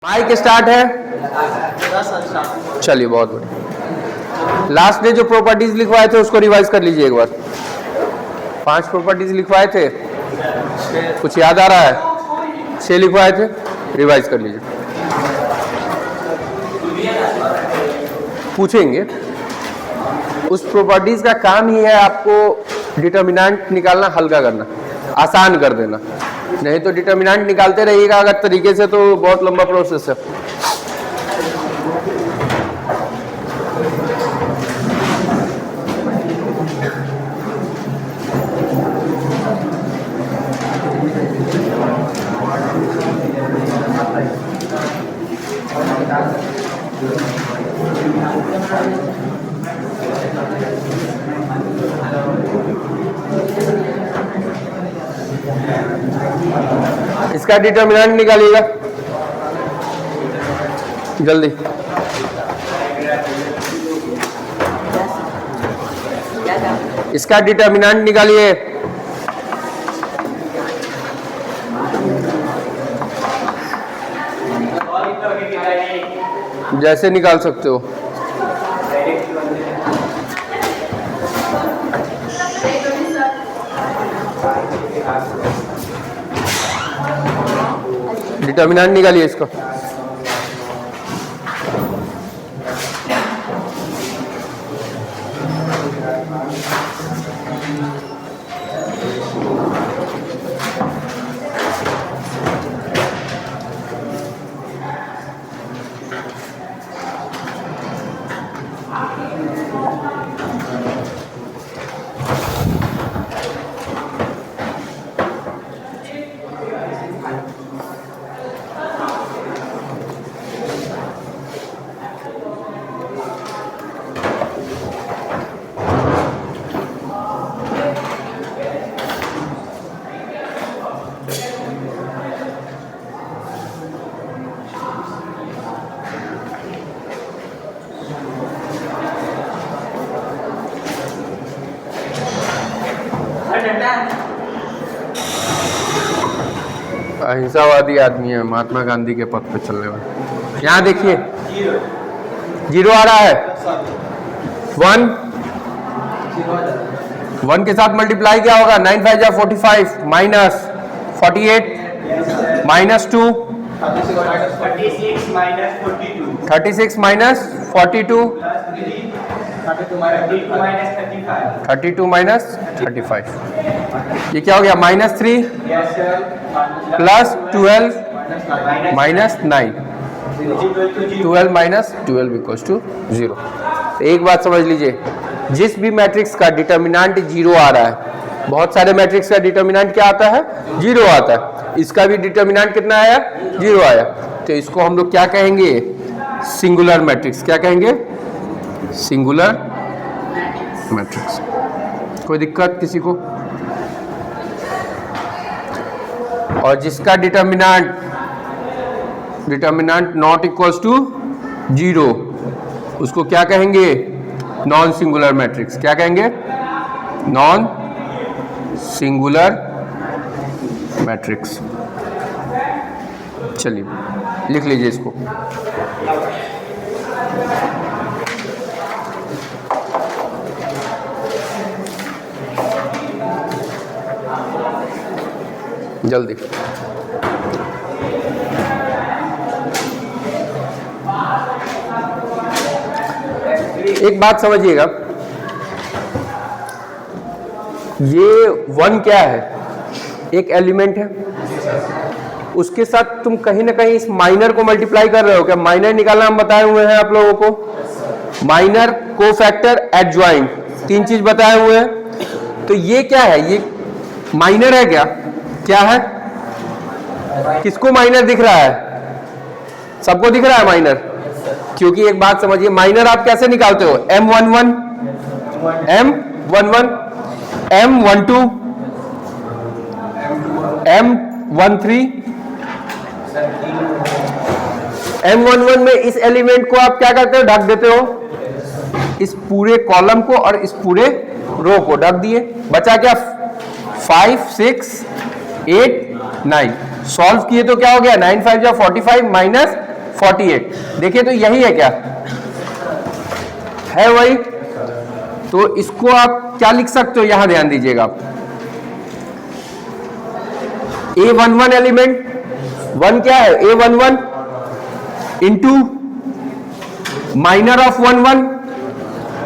Mic start है। चलिए बहुत बढ़िया। लास्ट डे जो प्रॉपर्टीज लिखवाए थे उसको रिवाइज कर लीजिए एक बार। 5 प्रॉपर्टीज लिखवाए थे, कुछ याद आ रहा है? 6 लिखवाए थे, रिवाइज कर लीजिए। पूछेंगे। उस प्रॉपर्टीज का काम ही है आपको डिटर्मिनेंट निकालना, हल्का करना, आसान कर देना। नहीं तो डिटर्मिनेंट निकालते रहिएगा अगर तरीके से तो बहुत लंबा प्रोसेस है। इसका डिटर्मिनेंट निकालिएगा जल्दी। इसका डिटर्मिनेंट निकालिए। जैसे निकाल सकते हो। डिटर्मिनेंट निकालिए इसका। अहिंसावादी आदमी है, महात्मा गांधी के पथ पे चलने वाले। यहाँ देखिए 0 आ रहा है। 1 के साथ मल्टीप्लाई क्या होगा? 9 5 जा 45 माइनस 48 माइनस 2 36 माइनस 42 32 माइनस 35। ये क्या हो गया? -3 plus 12 minus 9। 12 minus 12 equals to 0। एक बात समझ लीजिए, जिस भी मैट्रिक्स का डिटर्मिनेंट 0 आ रहा है, बहुत सारे मैट्रिक्स का डिटर्मिनेंट क्या आता है? 0 आता है। इसका भी डिटर्मिनेंट कितना आया? 0 आया। तो इसको हम लोग क्या कहेंगे? Singular matrix. क्या कहेंगे? Singular matrix. कोई दिक्कत किसी को? और जिसका डिटर्मिनेंट नॉट इक्वल्स टू 0 उसको क्या कहेंगे? Non singular matrix. क्या कहेंगे? Non singular matrix. चलिए लिख लीजिए इसको। जल्दी। एक बात समझिएगा, ये 1 क्या है? एक एलिमेंट है, उसके साथ तुम कहीं ना कहीं इस माइनर को मल्टीप्लाई कर रहे हो। क्या माइनर निकालना हम बताए हुए हैं आप लोगों को? माइनर, कोफैक्टर, एडजॉइंट, 3 चीज बताए हुए हैं। तो ये क्या है? ये माइनर है क्या? क्या है? किसको माइनर दिख रहा है? सबको दिख रहा है माइनर। क्योंकि एक बात समझिए, माइनर आप कैसे निकालते हो? M11 M11 M12 M13 M11 में इस एलिमेंट को आप क्या करते हो? ढक देते हो। इस पूरे कॉलम को और इस पूरे रो को ढक दिए। बचा क्या? 5 6 8 9। सॉल्व किए तो क्या हो गया? 9 5 जा 45 माइनस 48। देखिए तो यही है क्या, है वही। तो इसको आप क्या लिख सकते हो, यहां ध्यान दीजिएगा आप, A11 एलिमेंट, 1 क्या है, A11 into minor of 11,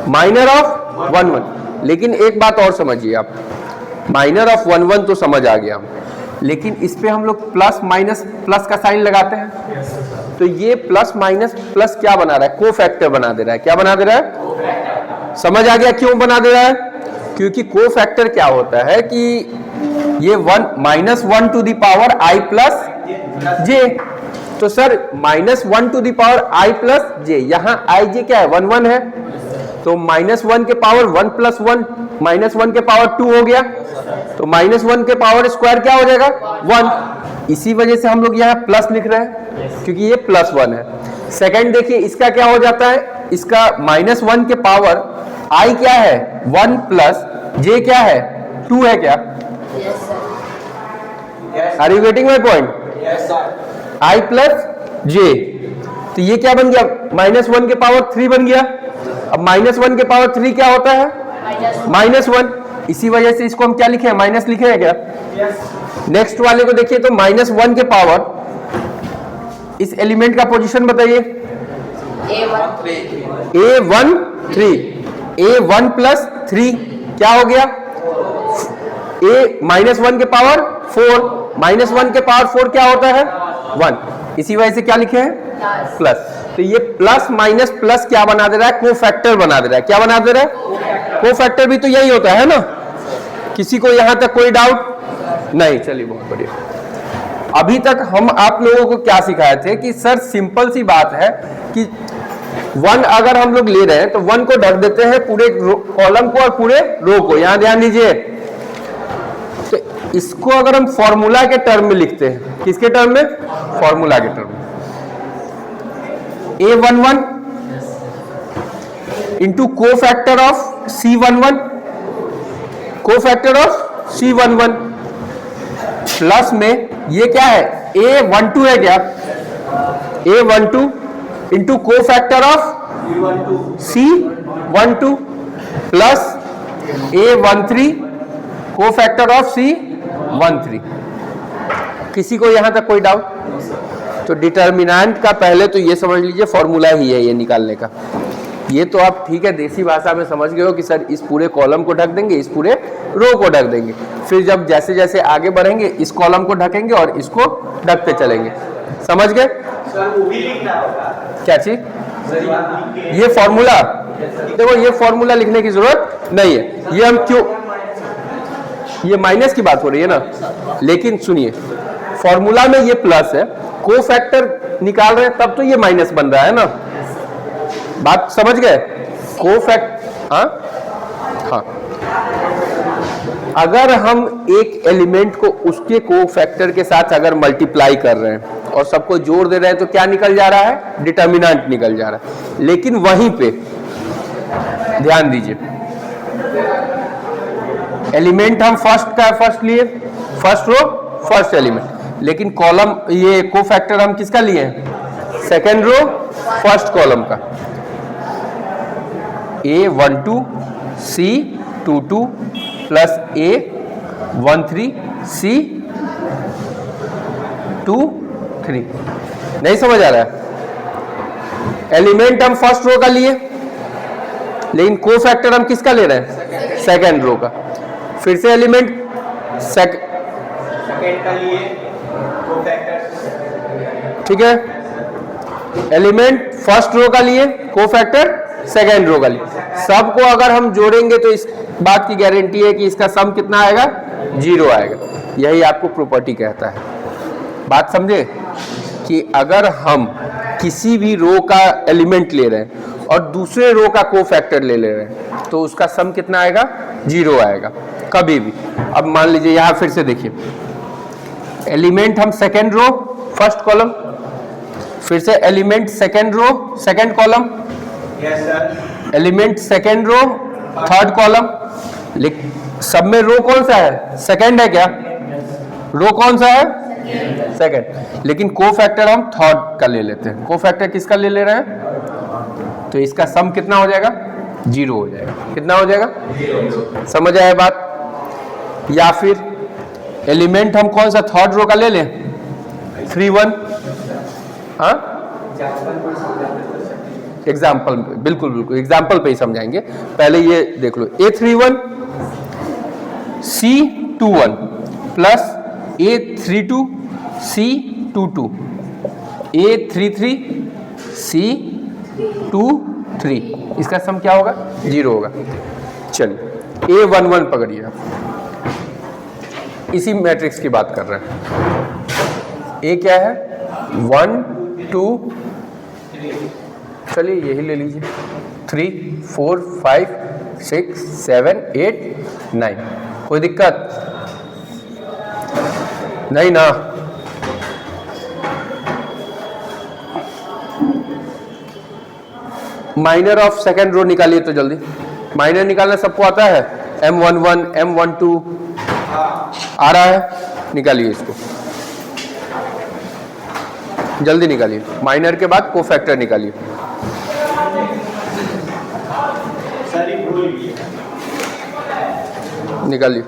minor of 11। लेकिन एक बात और समझिए आप, माइनर ऑफ 11 तो समझ आ गया हम, लेकिन इस पे हम लोग प्लस माइनस प्लस का साइन लगाते हैं। तो ये प्लस माइनस प्लस क्या बना रहा है, कोफैक्टर बना दे रहा है। क्या बना दे रहा है, समझ आ गया क्यों बना दे रहा है? क्योंकि कोफैक्टर क्या होता है कि ये 1 -1 to the power i plus J. तो sir -1 to the power i plus J, यहां i j क्या है, 1 1 है। तो -1 के पावर 1 + 1 -1 के पावर 2 हो गया। तो -1 के पावर स्क्वायर क्या हो जाएगा, 1। इसी वजह से हम लोग यहाँ प्लस लिख रहे हैं, क्योंकि ये +1 है। सेकंड देखिए इसका क्या हो जाता है, इसका -1 के पावर i क्या है, 1 प्लस j क्या है, 2 है क्या? Are you getting my point? i plus j। तो ये क्या बन गया, -1 के पावर 3 बन गया। अब -1 के पावर 3 क्या होता है, -1। इसी वजह से इसको हम क्या लिखे हैं, माइनस लिखे हैं क्या? नेक्स्ट वाले को देखिए, तो -1 के पावर, इस एलिमेंट का पोजीशन बताइए, A1 प्लस 3 क्या हो गया, -1 के पावर 4, -1 के पावर 4 क्या होता है, 1। इसी वजह से क्या लिखे हैं, प्लस। तो ये प्लस माइनस प्लस क्या बना दे रहा है, कोफैक्टर बना दे रहा है। क्या बना दे रहा है, कोफैक्टर भी तो यही होता है ना। किसी को यहां तक कोई डाउट नहीं? चलिए बहुत बढ़िया। अभी तक हम आप लोगों को क्या सिखाए थे कि सर सिंपल सी बात है कि 1 अगर हम लोग ले रहे हैं तो 1 को ढक देते हैं पूरे कॉलम को और पूरे रो को। यहां ध्यान दीजिए, तो इसको अगर हम फॉर्मूला के टर्म में लिखते हैं, किसके टर्म में, फॉर्मूला के टर्म में, A11 into cofactor of C11, cofactor of C11 plus में ये क्या है, A12 है क्या, A12 into cofactor of C12 plus A13 cofactor of C13। किसी को यहां तक कोई डाउट? तो डिटर्मिनेंट का पहले तो ये समझ लीजिए फॉर्मूला ही है ये निकालने का। ये तो आप ठीक है देसी भाषा में समझ गए हो कि सर इस पूरे कॉलम को ढक देंगे, इस पूरे रो को ढक देंगे। फिर जब जैसे जैसे आगे बढ़ेंगे इस कॉलम को ढकेंगे और इसको ढकते चलेंगे। समझ गए? सर वो भी लिखना होगा। क्या चीज? ये फॉर्मूला, देखो ये फॉर्मूला लिखने की जरूरत नहीं है। ये हम क्यों, ये माइनस की बात हो रही है ना, लेकिन सुनिए फॉर्मूला में ये प्लस है, कोफैक्टर निकाल रहे हैं तब तो ये माइनस बन रहा है ना। बात समझ गए? हाँ हाँ, अगर हम एक एलिमेंट को उसके कोफैक्टर के साथ अगर मल्टीप्लाई कर रहे हैं और सबको जोड़ दे रहे हैं तो क्या निकल जा रहा है, डिटर्मिनेंट निकल जा रहा है। लेकिन वहीं पे ध्यान दीजिए, एलिमेंट हम फर्स्ट लिए, फर्स्ट रो फर्स्ट एलिमेंट, लेकिन कॉलम ये कोफैक्टर हम किसका लिए हैं, सेकेंड रो फर्स्ट कॉलम का। A12 C22 plus A13 C23। नहीं समझ आ रहा है? एलिमेंट हम फर्स्ट रो का लिए, लेकिन कोफैक्टर हम किसका ले रहे हैं, सेकेंड रो का। फिर से एलिमेंट सेकेंड का लिए कोफैक्टर, ठीक है, एलिमेंट फर्स्ट रो का लिए, कोफैक्टर सेकेंड रो का लिए। सबको अगर हम जोड़ेंगे तो इस बात की गारंटी है कि इसका सम कितना आएगा, 0 आएगा। यही आपको प्रॉपर्टी कहता है। बात समझे कि अगर हम किसी भी रो का एलिमेंट ले रहे हैं और दूसरे रो का कोफैक्टर ले रहे हैं तो उसका सम कितना आएगा, 0 आएगा कभी भी। अब मान लीजिए यहां फिर से देखिए, एलिमेंट हम सेकेंड रो फर्स्ट कॉलम, फिर से element second row second column, element second row third column. सब में रो कौन सा है, सेकेंड है क्या, रो कौन सा है, सेकंड, लेकिन को फैक्टर हम थर्ड का ले लेते हैं। को फैक्टर किसका ले रहे हैं? तो इसका सम कितना हो जाएगा? 0 हो जाएगा। कितना हो जाएगा? 0। समझ आया बात? या फिर एलिमेंट हम कौन सा थर्ड रो का ले लें? 3 1। हाँ, एग्जाम्पल, बिल्कुल बिल्कुल एग्जाम्पल पे ही समझाएंगे। पहले ये देख लो, A31 C21 plus A32 C22 A33 C23, इसका सम क्या होगा? 0 होगा। चलिए A11 पकड़िए आप, इसी मैट्रिक्स की बात कर रहे हैं। A क्या है? 1 2, चलिए यही ले लीजिए, 3 4 5 6 7 8 9। कोई दिक्कत नहीं ना? माइनर ऑफ सेकेंड रो निकालिए तो जल्दी। माइनर निकालना सबको आता है? M11 M12 आ रहा है, निकालिए इसको, जल्दी निकालिए। माइनर के बाद को फैक्टर निकालिए। निकालिए।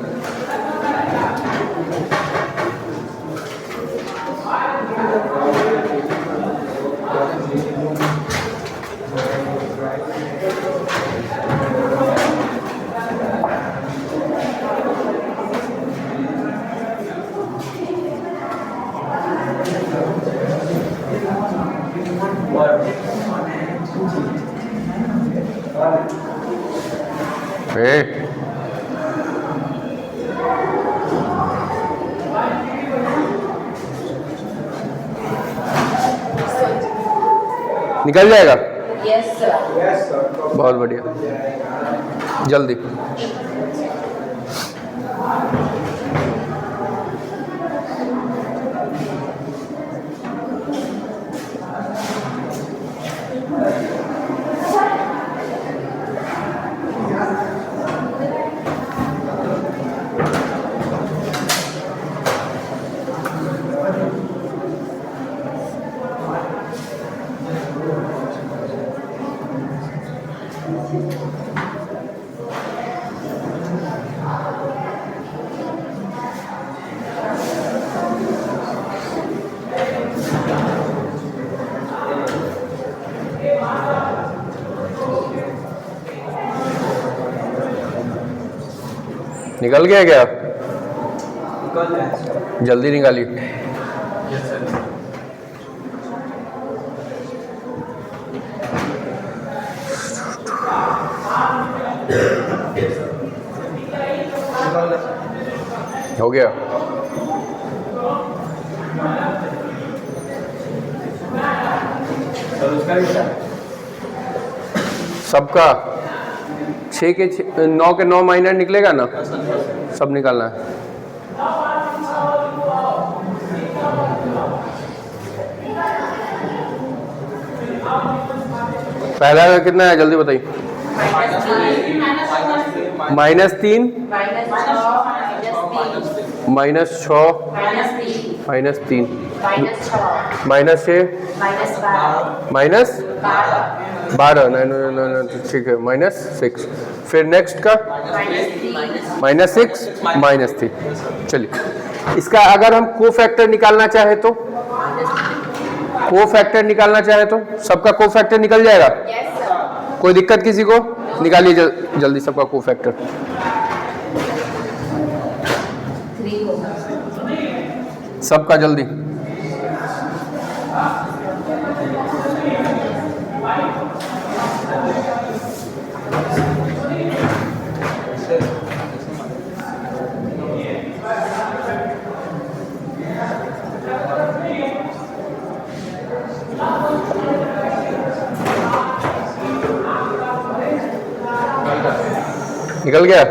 निकल जाएगा? Yes sir. बहुत बढ़िया, जल्दी। निकल गया क्या? जल्दी निकालिए। हो गया? सबका 6 के 9 के 9 माइनर निकलेगा ना? सब निकालना है। पहला का कितना है जल्दी बताइए? -3 -6 -3 -6 -12 नहीं, ठीक है, -6। फिर नेक्स्ट का -6 -3। चलिए इसका अगर हम को फैक्टर निकालना चाहे तो, को फैक्टर निकालना चाहे तो सबका को फैक्टर निकल जाएगा? कोई दिक्कत किसी को? निकालिए जल्दी सबका को फैक्टर। सबका जल्दी। निकल गया?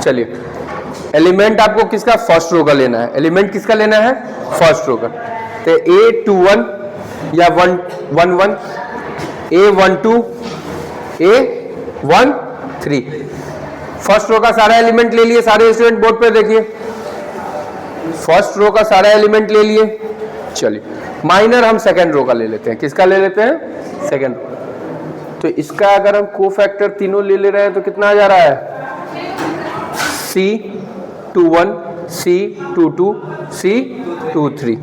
चलिए एलिमेंट आपको किसका, फर्स्ट रो का लेना है। एलिमेंट किसका लेना है, फर्स्ट रो का। तो A21 या 111, A12, A13, फर्स्ट रो का सारा एलिमेंट ले लिए। सारे स्टूडेंट बोर्ड पे देखिए, फर्स्ट रो का सारा एलिमेंट ले लिए। चलिए माइनर हम सेकेंड रो का ले लेते हैं। किसका ले लेते हैं, सेकेंड रो। तो इसका अगर हम कोफैक्टर तीनों ले रहे हैं तो कितना आ जा रहा है, C21, C22, C23।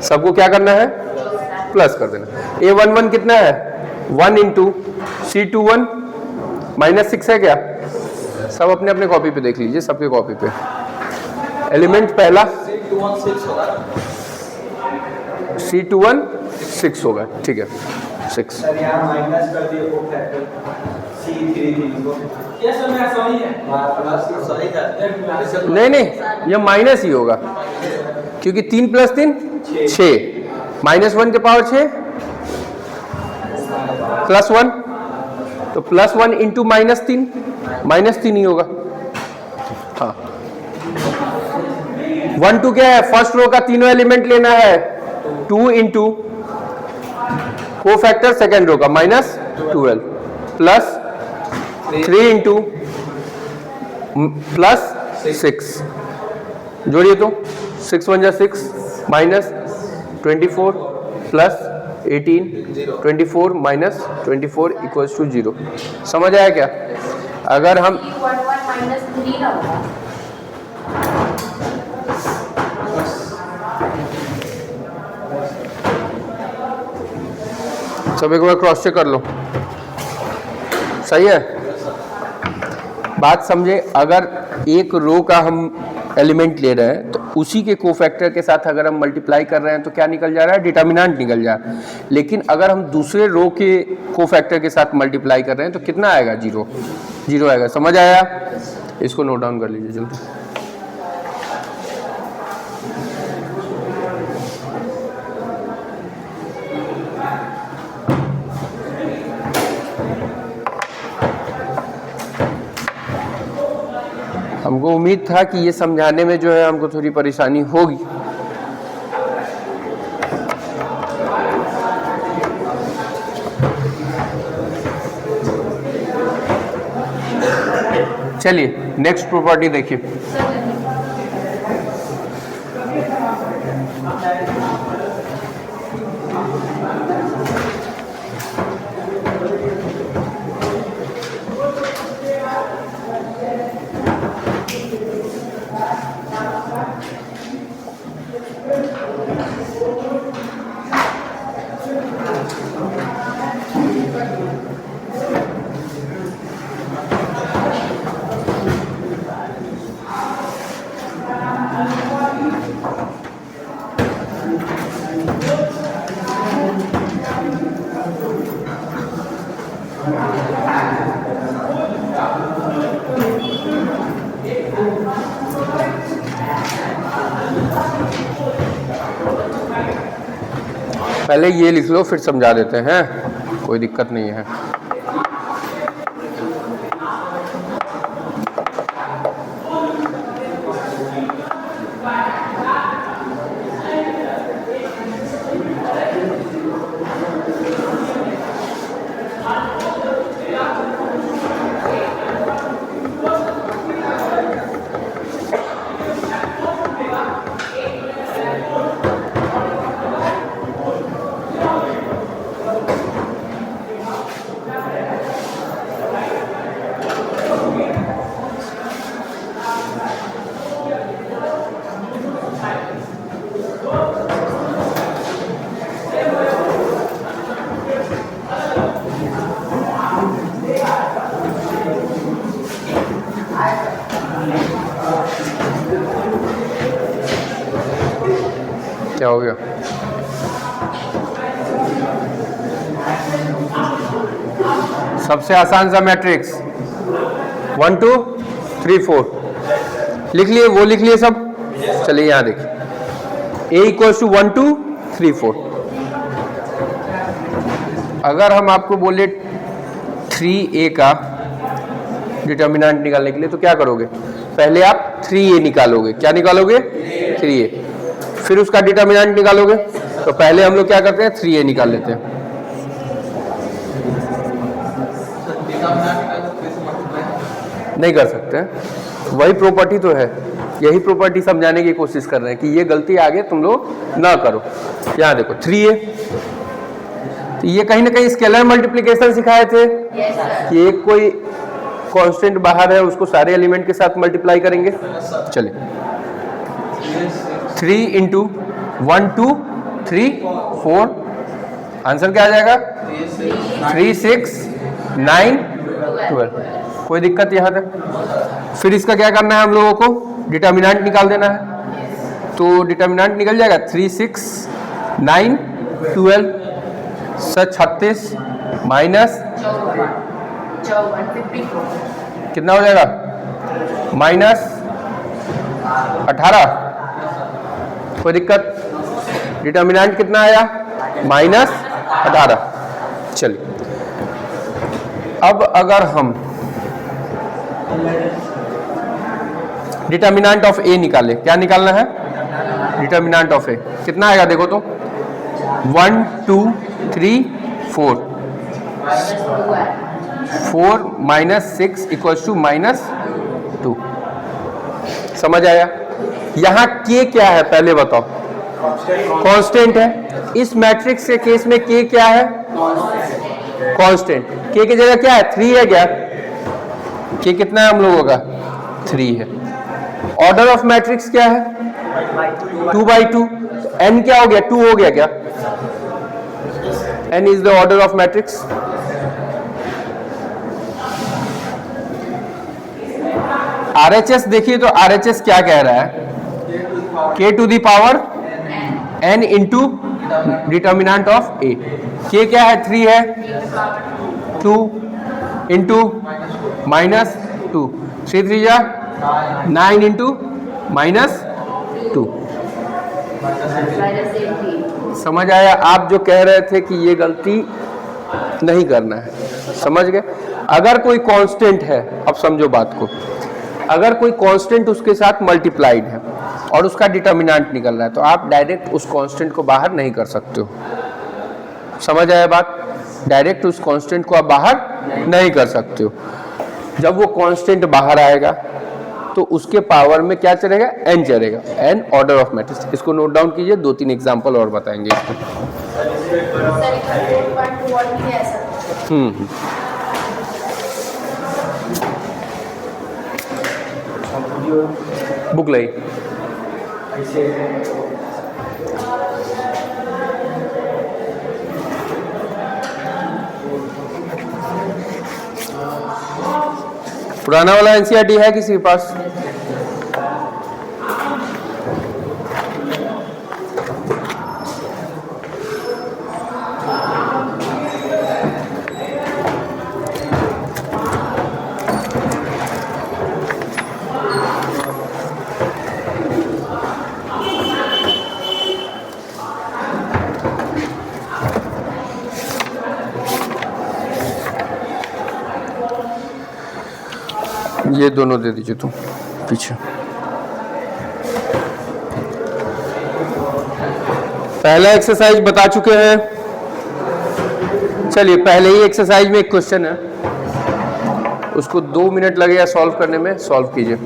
सबको क्या करना है, प्लस कर देना। A11 कितना है, 1 इंटू C21 -6 है क्या। सब अपने अपने कॉपी पे देख लीजिए, सबके कॉपी पे। एलिमेंट पहला C21 6 होगा, ठीक है 6। सर यहाँ माइनस कर दिए वो फैक्टर C33 को। यस सर मैं सॉरी है। प्लस सॉरी था। नहीं ये माइनस ही होगा, क्योंकि 3 + 3 6, -1 के पावर 6 +1, तो +1 इंटू -3 -3 ही होगा। हाँ 1 2 क्या है, फर्स्ट रो का तीनों एलिमेंट लेना है। 2 इंटू कोफैक्टर सेकेंड रो का -12 प्लस 3 इंटू +6, जोड़िए तो 6 1 = 6 -24 प्लस 18 24 -24 = 0। समझ आया क्या। अगर हम सब एक बार क्रॉस चेक कर लो, सही है। बात समझे, अगर एक रो का हम एलिमेंट ले रहे हैं तो उसी के कोफैक्टर के साथ अगर हम मल्टीप्लाई कर रहे हैं तो क्या निकल जा रहा है, डिटर्मिनेंट निकल जा रहा है। लेकिन अगर हम दूसरे रो के कोफैक्टर के साथ मल्टीप्लाई कर रहे हैं तो कितना आएगा, 0 आएगा। समझ आया, इसको नोट डाउन कर लीजिए जल्दी। हमको उम्मीद था कि ये समझाने में जो है हमको थोड़ी परेशानी होगी। चलिए नेक्स्ट प्रॉपर्टी देखिए। पहले ये लिख लो फिर समझा देते हैं, कोई दिक्कत नहीं है। क्या हो गया? सबसे आसान सा मैट्रिक्स 1 2 3 4 लिख लिए, वो लिख लिए सब। चलिए यहां देखिए, A = 1 2 3 4। अगर हम आपको बोले 3A का डिटर्मिनेंट निकालने के लिए तो क्या करोगे? पहले आप 3a निकालोगे। क्या निकालोगे? 3a। फिर उसका डिटर्मिनेंट निकालोगे। तो पहले हम लोग क्या करते हैं, 3a निकाल लेते हैं। नहीं कर सकते, वही प्रॉपर्टी तो है, यही प्रॉपर्टी समझाने की कोशिश कर रहे हैं कि ये गलती आगे तुम लोग ना करो। यहाँ देखो 3a, तो ये कहीं ना कहीं स्केलर मल्टीप्लिकेशन सिखाए थे कि एक कोई कांस्टेंट बाहर है उसको सारे एलिमेंट के साथ मल्टीप्लाई करेंगे। चलिए 3 इंटू 1 2 3 4, आंसर क्या आ जाएगा? 3 6 9 12। कोई दिक्कत यहाँ तक? फिर इसका क्या करना है हम लोगों को? डिटर्मिनेंट निकाल देना है। तो डिटर्मिनेंट निकल जाएगा 3 6 9 12 36 माइनस कितना हो जाएगा? माइनस 18। कोई दिक्कत? डिटर्मिनेंट कितना आया? माइनस 18। चलिए अब अगर हम डिटर्मिनेंट ऑफ ए निकाले, क्या निकालना है? डिटर्मिनेंट ऑफ ए कितना आएगा देखो तो? 1 2 3 4 4 माइनस 6 इक्वल्स टू माइनस 2। समझ आया? यहाँ के क्या है पहले बताओ? कांस्टेंट है। इस मैट्रिक्स के केस में के क्या है? कांस्टेंट। के की जगह क्या है? 3 है क्या? के कितना है हम लोगों का? 3 है। ऑर्डर ऑफ मैट्रिक्स क्या है? 2/2। एन क्या हो गया? 2 हो गया क्या? N is the order of matrix. RHS देखिए तो आरएचएस क्या कह रहा है? k to the power n into determinant of a। k क्या है? 3 है। 2 इंटू माइनस 2, 3 3 जा 9 इंटू माइनस 2। समझ आया? आप जो कह रहे थे कि ये गलती नहीं करना है, समझ गए? अगर कोई कांस्टेंट है, अब समझो बात को, अगर कोई कांस्टेंट उसके साथ मल्टीप्लाइड है और उसका डिटर्मिनेंट निकल रहा है तो आप डायरेक्ट उस कांस्टेंट को बाहर नहीं कर सकते हो। समझ आया बात? डायरेक्ट उस कांस्टेंट को आप बाहर नहीं कर सकते हो। जब वो कांस्टेंट बाहर आएगा तो उसके पावर में क्या चलेगा? n चलेगा। n order of matrix. इसको नोट डाउन कीजिए, 2-3 एग्जांपल और बताएंगे इसको। बुक लाई। पुराना वाला एनसीईआरटी है किसी के पास? ये दोनों दे दीजिए तुम पीछे। पहला एक्सरसाइज बता चुके हैं। चलिए पहले ही एक्सरसाइज में एक क्वेश्चन है, उसको 2 मिनट लगेगा सॉल्व करने में, सॉल्व कीजिए।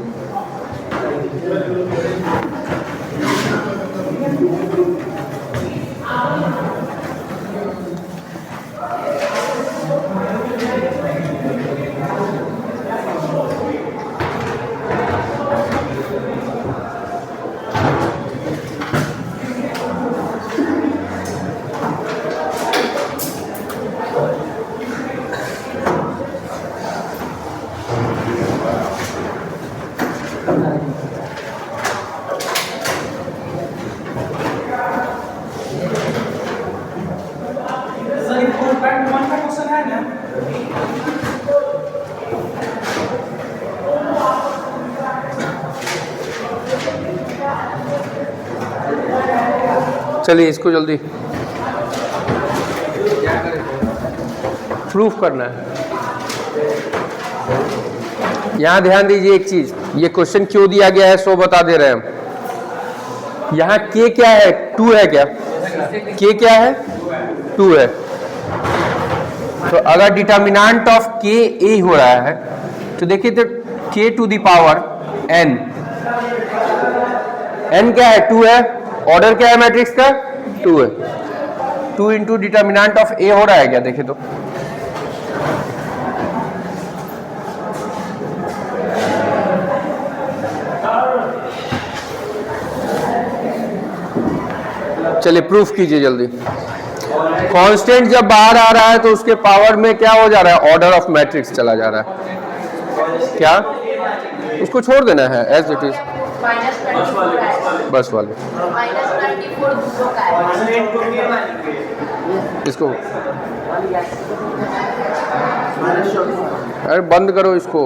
चलिए इसको जल्दी प्रूफ करना है। यहाँ ध्यान दीजिए एक चीज, ये क्वेश्चन क्यों दिया गया है सो बता दे रहे हैं हम। यहाँ k क्या है, 2 है क्या, k क्या है, 2 है। तो अगर डिटर्मिनेंट ऑफ k a हो रहा है तो देखिए तो k to the power n, n क्या है, 2 है। ऑर्डर क्या है मैट्रिक्स का, 2 है। 2 इंटू डिटर्मिनेंट ऑफ a हो रहा है क्या, देखिए तो चलिए प्रूफ कीजिए जल्दी। कांस्टेंट जब बाहर आ रहा है तो उसके पावर में क्या हो जा रहा है, ऑर्डर ऑफ मैट्रिक्स चला जा रहा है। क्या, उसको छोड़ देना है एज इट इज, बस वाले इसको, अरे बंद करो इसको।